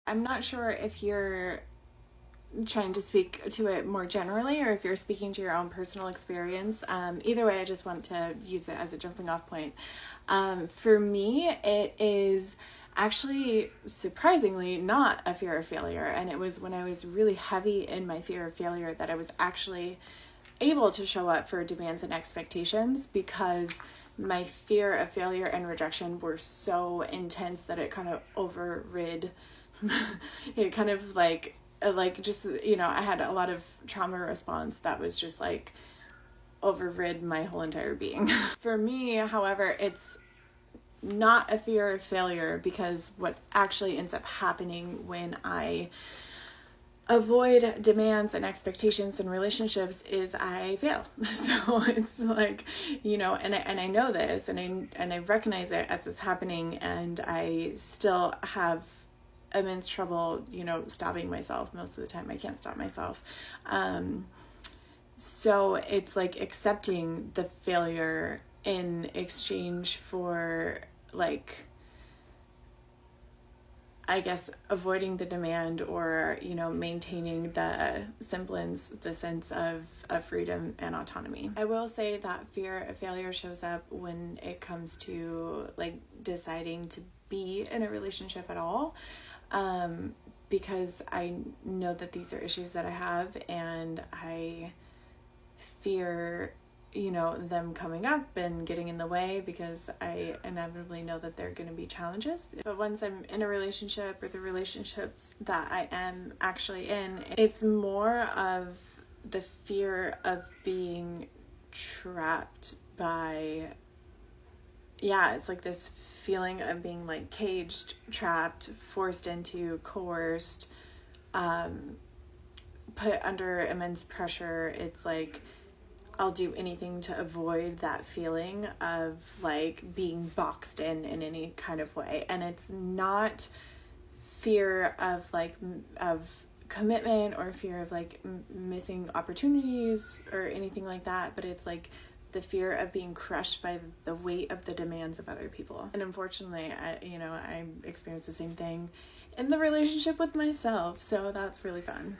I'm not sure if you're trying to speak to it more generally or if you're speaking to your own personal experience. Either way, I just want to use it as a jumping off point. For me, it is actually surprisingly not a fear of failure. And it was when I was really heavy in my fear of failure that I was actually able to show up for demands and expectations, because my fear of failure and rejection were so intense that it kind of overrid it kind of like just, I had a lot of trauma response that was just like overrid my whole entire being. For me, however, it's not a fear of failure, because what actually ends up happening when I avoid demands and expectations in relationships is I fail. So it's like, and I know this, and I recognize it as it's happening, and I still have immense trouble, stopping myself. Most of the time I can't stop myself. So it's like accepting the failure in exchange for, like, I guess, avoiding the demand, or, maintaining the sense of freedom and autonomy. I will say that fear of failure shows up when it comes to, like, deciding to be in a relationship at all. Because I know that these are issues that I have, and I fear, them coming up and getting in the way, because I inevitably know that there are going to be challenges. But once I'm in a relationship, or the relationships that I am actually in, it's more of the fear of being trapped by, it's like this feeling of being like caged, trapped, forced into, coerced, put under immense pressure. It's like I'll do anything to avoid that feeling of like being boxed in any kind of way. And it's not fear of commitment, or fear of like missing opportunities or anything like that, but it's like the fear of being crushed by the weight of the demands of other people. And unfortunately, I experienced the same thing in the relationship with myself, so that's really fun.